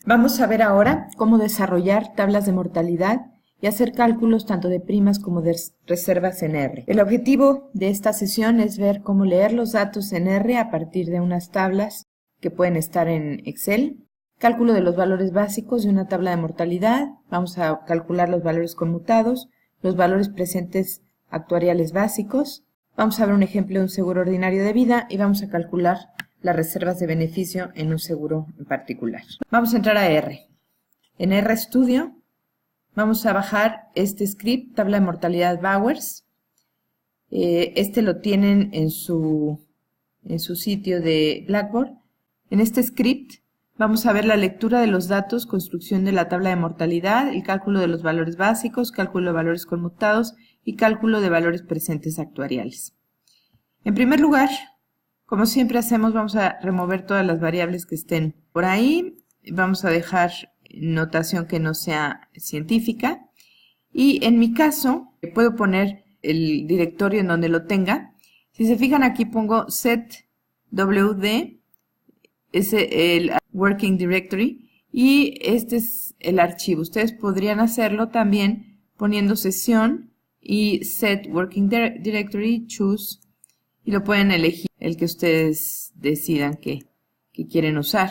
Vamos a ver ahora cómo desarrollar tablas de mortalidad y hacer cálculos tanto de primas como de reservas en R. El objetivo de esta sesión es ver cómo leer los datos en R a partir de unas tablas que pueden estar en Excel, cálculo de los valores básicos de una tabla de mortalidad, vamos a calcular los valores conmutados, los valores presentes actuariales básicos, vamos a ver un ejemplo de un seguro ordinario de vida y vamos a calcular las reservas de beneficio en un seguro en particular. Vamos a entrar a R. En RStudio vamos a bajar este script, tabla de mortalidad Bowers. Este lo tienen en su sitio de Blackboard. En este script vamos a ver la lectura de los datos, construcción de la tabla de mortalidad, el cálculo de los valores básicos, cálculo de valores conmutados y cálculo de valores presentes actuariales. En primer lugar, como siempre hacemos, vamos a remover todas las variables que estén por ahí. Vamos a dejar notación que no sea científica. Y en mi caso, puedo poner el directorio en donde lo tenga. Si se fijan aquí pongo setwd, es el working directory, y este es el archivo. Ustedes podrían hacerlo también poniendo sesión y set working directory, choose, y lo pueden elegir el que ustedes decidan que quieren usar.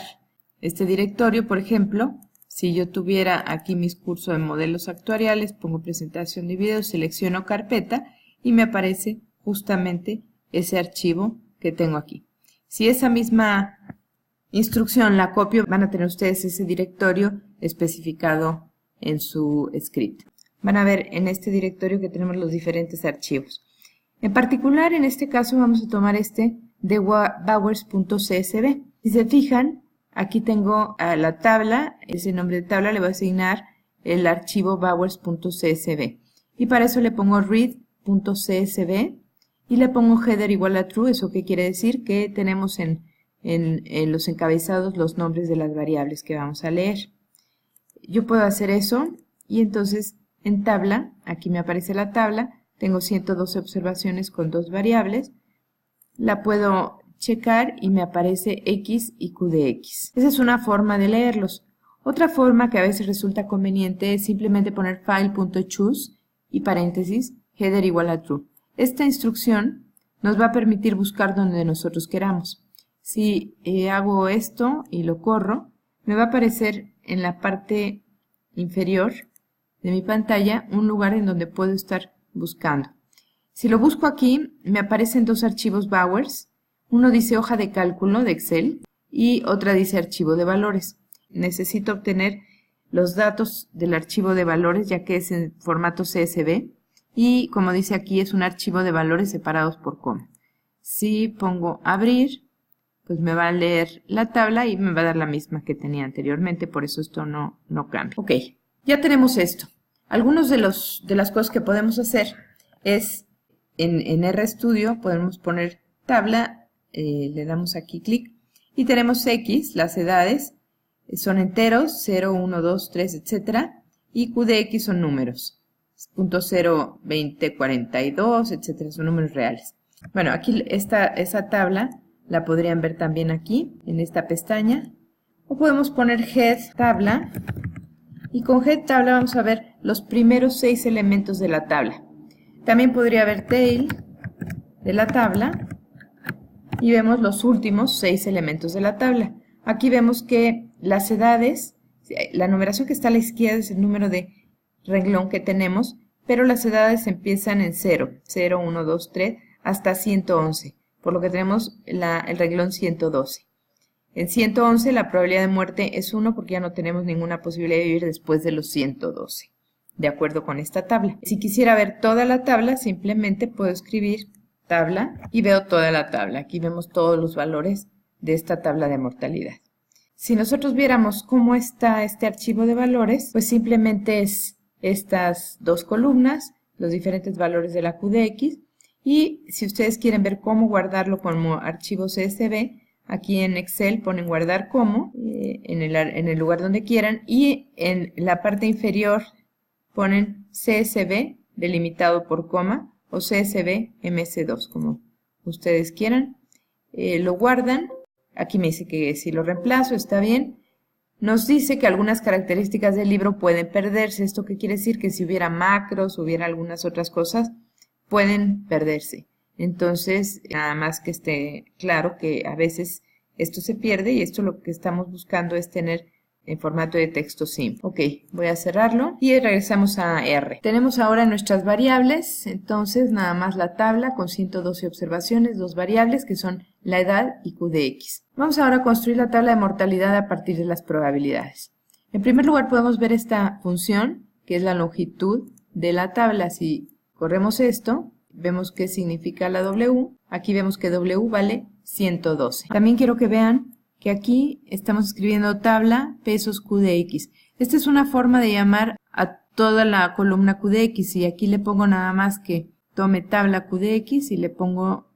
Este directorio, por ejemplo, si yo tuviera aquí mis cursos de modelos actuariales, pongo presentación de video, selecciono carpeta y me aparece justamente ese archivo que tengo aquí. Si esa misma instrucción la copio, van a tener ustedes ese directorio especificado en su script. Van a ver en este directorio que tenemos los diferentes archivos. En particular, en este caso vamos a tomar este de Bowers.csv. Si se fijan, aquí tengo a la tabla, ese nombre de tabla le voy a asignar el archivo Bowers.csv. Y para eso le pongo read.csv y le pongo header igual a true. ¿Eso qué quiere decir? Que tenemos en los encabezados los nombres de las variables que vamos a leer. Yo puedo hacer eso y entonces en tabla, aquí me aparece la tabla, tengo 112 observaciones con dos variables, la puedo checar y me aparece X y Q de X. Esa es una forma de leerlos. Otra forma que a veces resulta conveniente es simplemente poner file.choose y paréntesis, header igual a true. Esta instrucción nos va a permitir buscar donde nosotros queramos. Si hago esto y lo corro, me va a aparecer en la parte inferior de mi pantalla un lugar en donde puedo estar buscando. Si lo busco aquí, me aparecen dos archivos Bowers. Uno dice hoja de cálculo de Excel y otra dice archivo de valores. Necesito obtener los datos del archivo de valores ya que es en formato CSV y como dice aquí es un archivo de valores separados por coma. Si pongo abrir, pues me va a leer la tabla y me va a dar la misma que tenía anteriormente, por eso esto no cambia. Ok, ya tenemos esto. Algunos de las cosas que podemos hacer es en RStudio podemos poner tabla, le damos aquí clic y tenemos X, las edades son enteros, 0, 1, 2, 3, etc. Y Q de X son números, .0, 20, 42, etc. Son números reales. Bueno, aquí esa tabla la podrían ver también aquí, en esta pestaña. O podemos poner head tabla. Y con head tabla vamos a ver los primeros 6 elementos de la tabla. También podría haber tail de la tabla. Y vemos los últimos 6 elementos de la tabla. Aquí vemos que las edades, la numeración que está a la izquierda es el número de renglón que tenemos, pero las edades empiezan en 0, 0, 1, 2, 3, hasta 111. Por lo que tenemos el renglón 112. En 111 la probabilidad de muerte es 1 porque ya no tenemos ninguna posibilidad de vivir después de los 112, de acuerdo con esta tabla. Si quisiera ver toda la tabla, simplemente puedo escribir tabla y veo toda la tabla. Aquí vemos todos los valores de esta tabla de mortalidad. Si nosotros viéramos cómo está este archivo de valores, pues simplemente es estas dos columnas, los diferentes valores de la Q de X. Y si ustedes quieren ver cómo guardarlo como archivo CSV, aquí en Excel ponen guardar como, en el lugar donde quieran, y en la parte inferior ponen CSV delimitado por coma o CSV MS2, como ustedes quieran. Lo guardan, aquí me dice que si lo reemplazo está bien, nos dice que algunas características del libro pueden perderse. ¿Esto qué quiere decir? Que si hubiera macros, hubiera algunas otras cosas, pueden perderse. Entonces, nada más que esté claro que a veces esto se pierde y esto lo que estamos buscando es tener en formato de texto simple. Ok, voy a cerrarlo y regresamos a R. Tenemos ahora nuestras variables, entonces nada más la tabla con 112 observaciones, dos variables que son la edad y Q de X. Vamos ahora a construir la tabla de mortalidad a partir de las probabilidades. En primer lugar podemos ver esta función que es la longitud de la tabla. Si corremos esto, vemos qué significa la W. Aquí vemos que W vale 112. También quiero que vean que aquí estamos escribiendo tabla pesos Q de X. Esta es una forma de llamar a toda la columna Q de X y aquí le pongo nada más que tome tabla Q de X y le pongo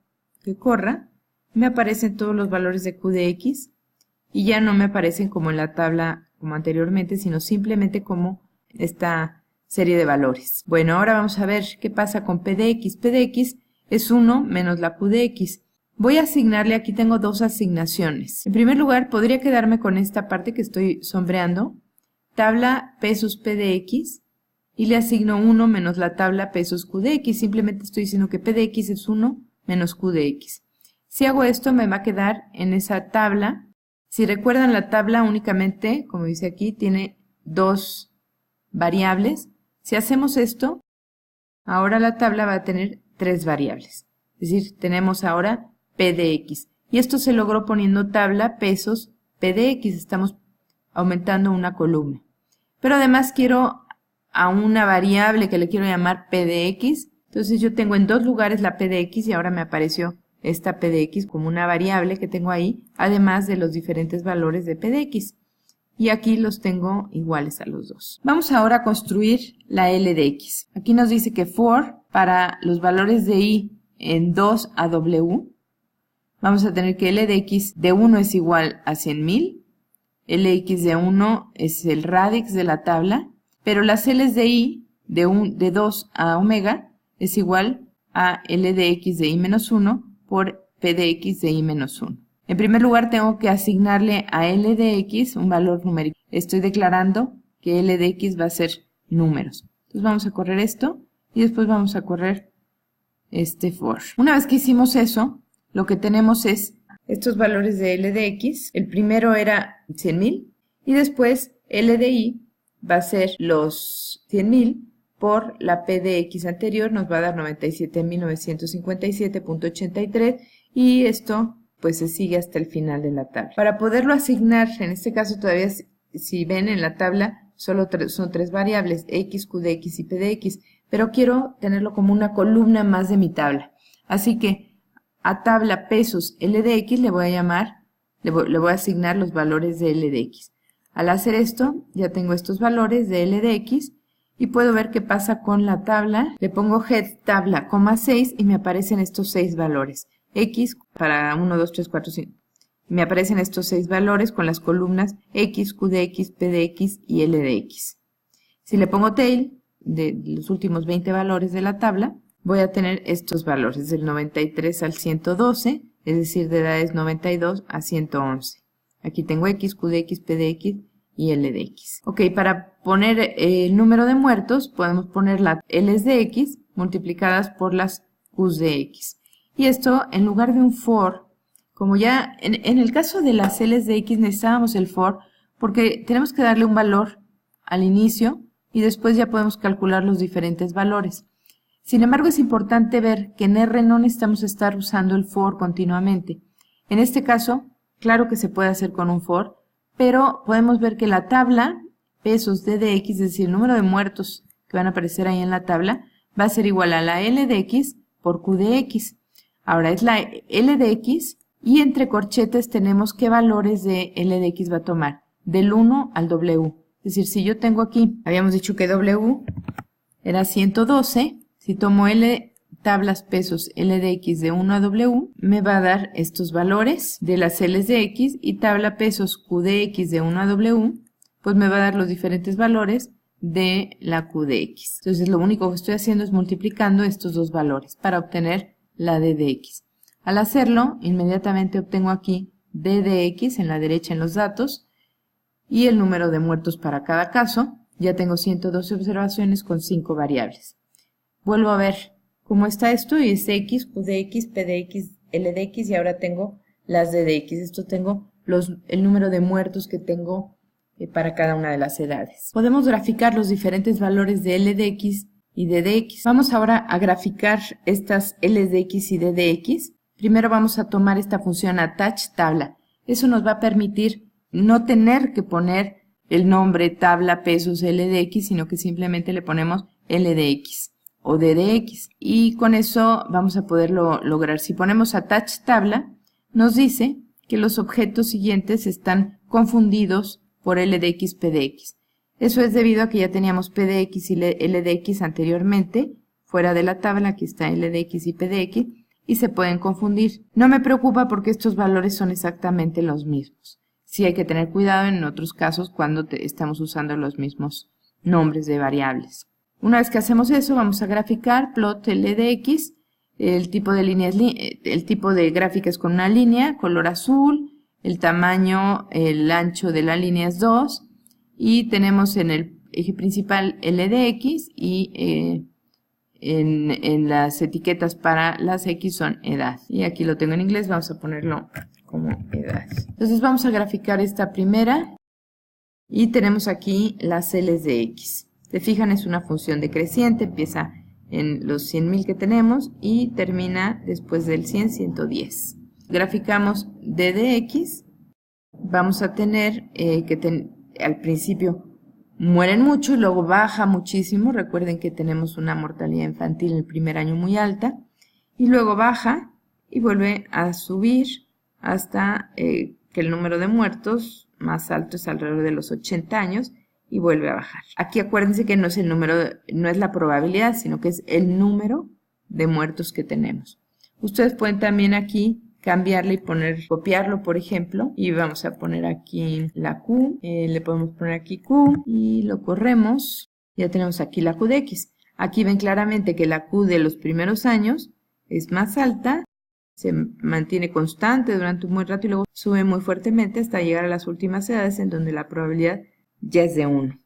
que corra. Me aparecen todos los valores de Q de X y ya no me aparecen como en la tabla como anteriormente, sino simplemente como esta serie de valores. Bueno, ahora vamos a ver qué pasa con P de X. P de X es 1 menos la Q de X. Voy a asignarle, aquí tengo dos asignaciones. En primer lugar, podría quedarme con esta parte que estoy sombreando, tabla pesos P de X, y le asigno 1 menos la tabla pesos Q de X. Simplemente estoy diciendo que P de X es 1 menos Q de X. Si hago esto, me va a quedar en esa tabla. Si recuerdan, la tabla únicamente, como dice aquí, tiene dos variables. Si hacemos esto, ahora la tabla va a tener tres variables. Es decir, tenemos ahora P de X. Y esto se logró poniendo tabla pesos P de X. Estamos aumentando una columna. Pero además quiero a una variable que le quiero llamar P de X. Entonces yo tengo en dos lugares la P de X y ahora me apareció esta P de X como una variable que tengo ahí, además de los diferentes valores de P de X. Y aquí los tengo iguales a los dos. Vamos ahora a construir la L de X. Aquí nos dice que for para los valores de Y en 2 a W, vamos a tener que L de X de 1 es igual a 100.000, Lx de 1 es el radix de la tabla, pero las L's de Y de 2 a omega es igual a L de X de Y menos 1 por P de X de Y menos 1. En primer lugar tengo que asignarle a L de X un valor numérico. Estoy declarando que L de X va a ser números. Entonces vamos a correr esto y después vamos a correr este for. Una vez que hicimos eso, lo que tenemos es estos valores de L de X. El primero era 100.000 y después L de Y va a ser los 100.000 por la P de X anterior, nos va a dar 97.957.83 y esto pues se sigue hasta el final de la tabla. Para poderlo asignar, en este caso todavía si ven en la tabla solo son tres variables, X, Q de X y P de X, pero quiero tenerlo como una columna más de mi tabla. Así que a tabla pesos L de X le voy a asignar los valores de L de X. Al hacer esto, ya tengo estos valores de L de X y puedo ver qué pasa con la tabla. Le pongo head tabla, 6 y me aparecen estos 6 valores. X para 1, 2, 3, 4, 5. Me aparecen estos 6 valores con las columnas X, Q de X, P de X y L de X. Si le pongo tail, de los últimos 20 valores de la tabla, voy a tener estos valores, del 93 al 112, es decir, de edades 92 a 111. Aquí tengo X, Q de X, P de X y L de X. Ok, para poner el número de muertos, podemos poner las L's de X multiplicadas por las Q's de X. Y esto, en lugar de un for, como ya en el caso de las L's de X necesitábamos el for, porque tenemos que darle un valor al inicio y después ya podemos calcular los diferentes valores. Sin embargo, es importante ver que en R no necesitamos estar usando el for continuamente. En este caso, claro que se puede hacer con un for, pero podemos ver que la tabla pesos D de X, es decir, el número de muertos que van a aparecer ahí en la tabla, va a ser igual a la L de X por Q de X. Ahora es la L de X y entre corchetes tenemos qué valores de L de X va a tomar, del 1 al W. Es decir, si yo tengo aquí, habíamos dicho que W era 112, si tomo L tablas pesos L de X de 1 a W, me va a dar estos valores de las L's de X y tabla pesos Q de X de 1 a W, pues me va a dar los diferentes valores de la Q de X. Entonces lo único que estoy haciendo es multiplicando estos dos valores para obtener la D de X. Al hacerlo, inmediatamente obtengo aquí D de X en la derecha en los datos y el número de muertos para cada caso. Ya tengo 112 observaciones con 5 variables. Vuelvo a ver cómo está esto y es X, QDX, PDX, LDX y ahora tengo las DDX. Esto tengo el número de muertos que tengo para cada una de las edades. Podemos graficar los diferentes valores de LDX y DDX. Vamos ahora a graficar estas LDX y DDX. Primero vamos a tomar esta función attach tabla. Eso nos va a permitir no tener que poner el nombre tabla pesos LDX, sino que simplemente le ponemos LDX o DDX. Y con eso vamos a poderlo lograr. Si ponemos attach tabla, nos dice que los objetos siguientes están confundidos por LDX, PDX. Eso es debido a que ya teníamos PDX y LDX anteriormente, fuera de la tabla. Aquí está LDX y PDX, y se pueden confundir. No me preocupa porque estos valores son exactamente los mismos. Sí hay que tener cuidado en otros casos cuando estamos usando los mismos nombres de variables. Una vez que hacemos eso, vamos a graficar plot LDX. El tipo de línea el tipo de gráfica es con una línea, color azul. El tamaño, el ancho de la línea es 2. Y tenemos en el eje principal LDX y en las etiquetas para las X son edad. Y aquí lo tengo en inglés, vamos a ponerlo como edad. Entonces vamos a graficar esta primera y tenemos aquí las L's de X. Se fijan, es una función decreciente, empieza en los 100.000 que tenemos y termina después del 100, 110. Graficamos DDX, vamos a tener al principio mueren mucho y luego baja muchísimo. Recuerden que tenemos una mortalidad infantil en el primer año muy alta y luego baja y vuelve a subir hasta que el número de muertos más alto es alrededor de los 80 años y vuelve a bajar. Aquí acuérdense que no es el número, no es la probabilidad, sino que es el número de muertos que tenemos. Ustedes pueden también aquí cambiarle y copiarlo, por ejemplo, y vamos a poner aquí la Q, le podemos poner aquí Q y lo corremos. Ya tenemos aquí la Q de X. Aquí ven claramente que la Q de los primeros años es más alta, se mantiene constante durante un buen rato y luego sube muy fuertemente hasta llegar a las últimas edades en donde la probabilidad ya es de 1.